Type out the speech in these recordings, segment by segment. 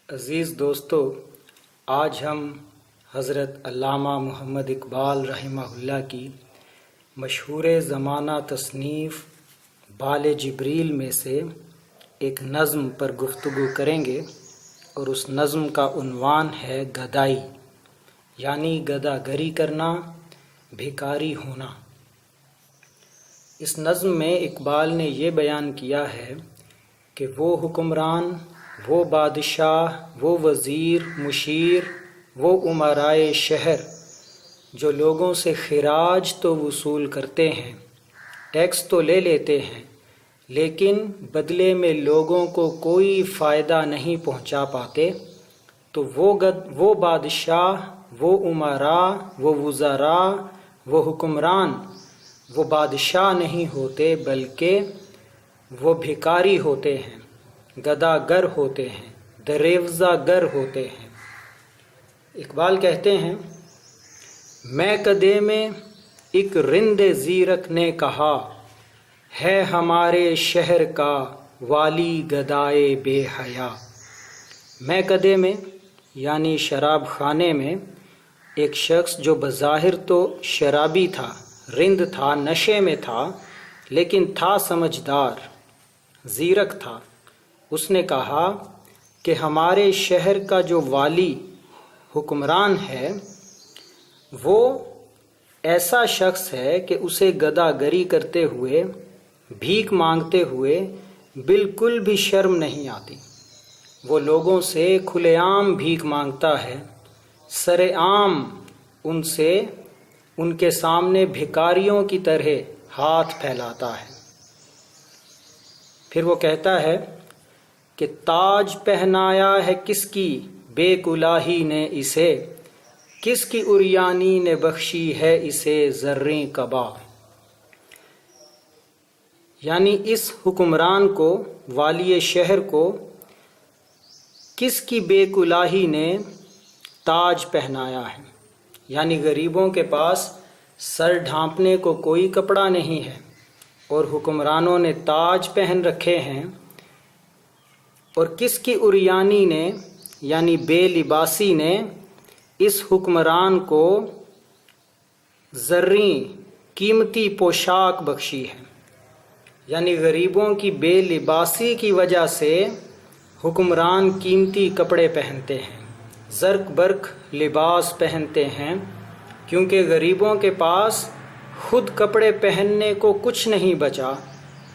عزیز دوستو، آج ہم حضرت علامہ محمد اقبال رحمہ اللہ کی مشہور زمانہ تصنیف بال جبریل میں سے ایک نظم پر گفتگو کریں گے، اور اس نظم کا عنوان ہے گدائی، یعنی گدا گری کرنا، بھکاری ہونا۔ اس نظم میں اقبال نے یہ بیان کیا ہے کہ وہ حکمران، وہ بادشاہ، وہ وزیر، مشیر، وہ امرائے شہر جو لوگوں سے خراج تو وصول کرتے ہیں، ٹیکس تو لے لیتے ہیں، لیکن بدلے میں لوگوں کو کوئی فائدہ نہیں پہنچا پاتے، تو وہ بادشاہ، وہ امراء، وہ وزراء، وہ حکمران، وہ بادشاہ نہیں ہوتے بلکہ وہ بھکاری ہوتے ہیں، گدا گر ہوتے ہیں، دریوزہ گر ہوتے ہیں۔ اقبال کہتے ہیں، میں کدے میں ایک رند زیرک نے کہا، ہے ہمارے شہر کا والی گدائے بے حیا۔ میں کدے میں یعنی شراب خانے میں ایک شخص جو بظاہر تو شرابی تھا، رند تھا، نشے میں تھا، لیکن تھا سمجھدار، زیرک تھا۔ اس نے کہا کہ ہمارے شہر کا جو والی حکمران ہے وہ ایسا شخص ہے کہ اسے گدا گری کرتے ہوئے، بھیک مانگتے ہوئے بالکل بھی شرم نہیں آتی۔ وہ لوگوں سے کھلے عام بھیک مانگتا ہے، سر عام ان کے سامنے بھکاریوں کی طرح ہاتھ پھیلاتا ہے۔ پھر وہ کہتا ہے کہ تاج پہنایا ہے کس کی بے کلاہی نے اسے، کس کی عریانی نے بخشی ہے اسے زریں قبا۔ یعنی اس حکمران کو، والی شہر کو، کس کی بے کلاہی نے تاج پہنایا ہے، یعنی غریبوں کے پاس سر ڈھانپنے کو کوئی کپڑا نہیں ہے اور حکمرانوں نے تاج پہن رکھے ہیں۔ اور کس کی عریانی نے یعنی بے لباسی نے اس حکمران کو زریں قیمتی پوشاک بخشی ہے، یعنی غریبوں کی بے لباسی کی وجہ سے حکمران قیمتی کپڑے پہنتے ہیں، زرق برق لباس پہنتے ہیں، کیونکہ غریبوں کے پاس خود کپڑے پہننے کو کچھ نہیں بچا،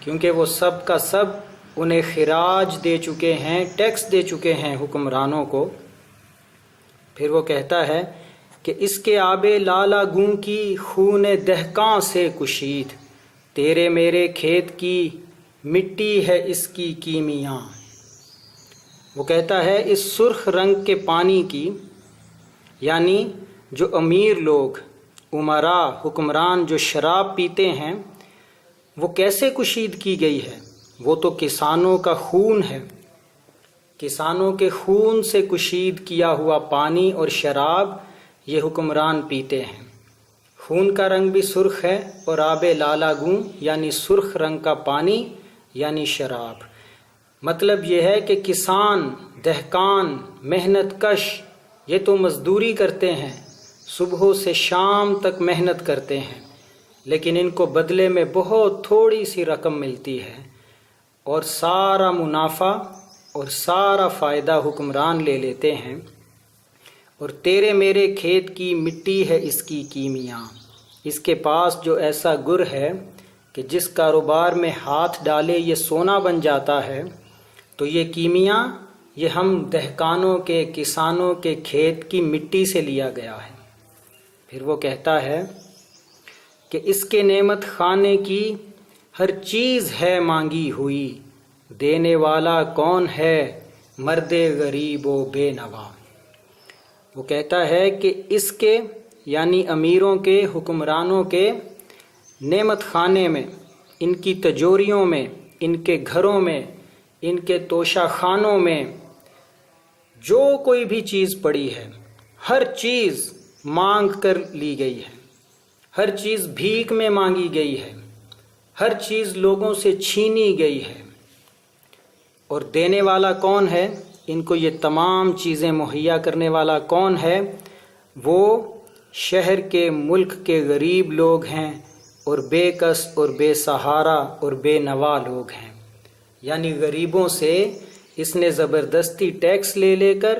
کیونکہ وہ سب کا سب انہیں خراج دے چکے ہیں، ٹیکس دے چکے ہیں حکمرانوں کو۔ پھر وہ کہتا ہے کہ اس کے آب لالا گوں کی خون دہقاں سے کشید، تیرے میرے کھیت کی مٹی ہے اس کی کیمیاں۔ وہ کہتا ہے اس سرخ رنگ کے پانی کی، یعنی جو امیر لوگ، امراء، حکمران جو شراب پیتے ہیں، وہ کیسے کشید کی گئی ہے؟ وہ تو کسانوں کا خون ہے، کسانوں کے خون سے کشید کیا ہوا پانی اور شراب یہ حکمران پیتے ہیں۔ خون کا رنگ بھی سرخ ہے، اور آب لالا گوں یعنی سرخ رنگ کا پانی یعنی شراب۔ مطلب یہ ہے کہ کسان، دہقان، محنت کش یہ تو مزدوری کرتے ہیں، صبح سے شام تک محنت کرتے ہیں، لیکن ان کو بدلے میں بہت تھوڑی سی رقم ملتی ہے، اور سارا منافع اور سارا فائدہ حکمران لے لیتے ہیں۔ اور تیرے میرے کھیت کی مٹی ہے اس کی کیمیاں، اس کے پاس جو ایسا گر ہے کہ جس کاروبار میں ہاتھ ڈالے یہ سونا بن جاتا ہے، تو یہ کیمیاں یہ ہم دہقانوں کے، کسانوں کے کھیت کی مٹی سے لیا گیا ہے۔ پھر وہ کہتا ہے کہ اس کے نعمت خانے کی ہر چیز ہے مانگی ہوئی، دینے والا کون ہے مرد غریب و بے نوا۔ وہ کہتا ہے کہ اس کے یعنی امیروں کے، حکمرانوں کے نعمت خانے میں، ان کی تجوریوں میں، ان کے گھروں میں، ان کے توشہ خانوں میں جو کوئی بھی چیز پڑی ہے، ہر چیز مانگ کر لی گئی ہے، ہر چیز بھیک میں مانگی گئی ہے، ہر چیز لوگوں سے چھینی گئی ہے۔ اور دینے والا کون ہے؟ ان کو یہ تمام چیزیں مہیا کرنے والا کون ہے؟ وہ شہر کے ملک کے غریب لوگ ہیں اور بے کس اور بے سہارا اور بے نوا لوگ ہیں۔ یعنی غریبوں سے اس نے زبردستی ٹیکس لے لے کر،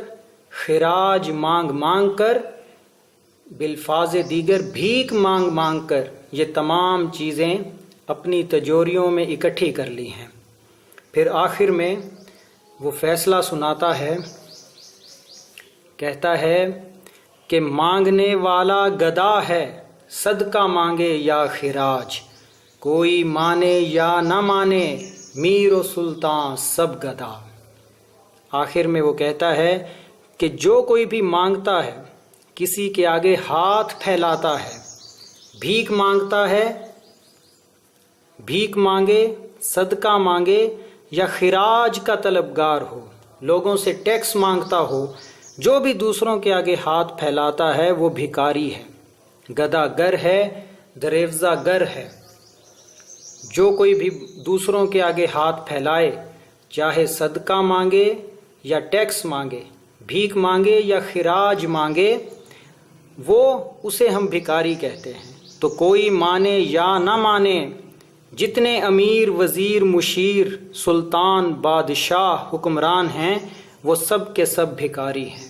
خراج مانگ مانگ کر، بالفاظ دیگر بھیک مانگ مانگ کر یہ تمام چیزیں اپنی تجوریوں میں اکٹھی کر لی ہیں۔ پھر آخر میں وہ فیصلہ سناتا ہے، کہتا ہے کہ مانگنے والا گدا ہے، صدقہ مانگے یا خراج، کوئی مانے یا نہ مانے، میر و سلطان سب گدا۔ آخر میں وہ کہتا ہے کہ جو کوئی بھی مانگتا ہے، کسی کے آگے ہاتھ پھیلاتا ہے، بھیک مانگتا ہے، بھیک مانگے، صدقہ مانگے یا خراج کا طلبگار ہو، لوگوں سے ٹیکس مانگتا ہو، جو بھی دوسروں کے آگے ہاتھ پھیلاتا ہے وہ بھکاری ہے، گدا گر ہے، دریوزہ گر ہے۔ جو کوئی بھی دوسروں کے آگے ہاتھ پھیلائے، چاہے صدقہ مانگے یا ٹیکس مانگے، بھیک مانگے یا خراج مانگے، وہ اسے ہم بھکاری کہتے ہیں۔ تو کوئی مانے یا نہ مانے، جتنے امیر، وزیر، مشیر، سلطان، بادشاہ، حکمران ہیں، وہ سب کے سب بھکاری ہیں۔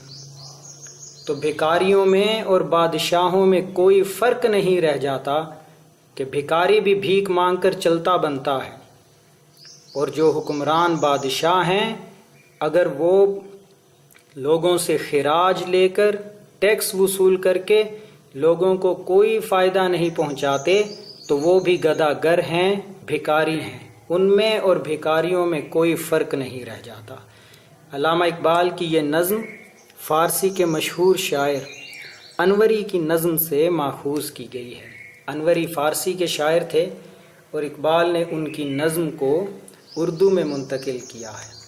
تو بھکاریوں میں اور بادشاہوں میں کوئی فرق نہیں رہ جاتا کہ بھکاری بھی بھیک مانگ کر چلتا بنتا ہے، اور جو حکمران بادشاہ ہیں اگر وہ لوگوں سے خراج لے کر، ٹیکس وصول کر کے لوگوں کو کوئی فائدہ نہیں پہنچاتے تو وہ بھی گدا گر ہیں، بھکاری ہیں۔ ان میں اور بھکاریوں میں کوئی فرق نہیں رہ جاتا۔ علامہ اقبال کی یہ نظم فارسی کے مشہور شاعر انوری کی نظم سے ماخوذ کی گئی ہے۔ انوری فارسی کے شاعر تھے اور اقبال نے ان کی نظم کو اردو میں منتقل کیا ہے۔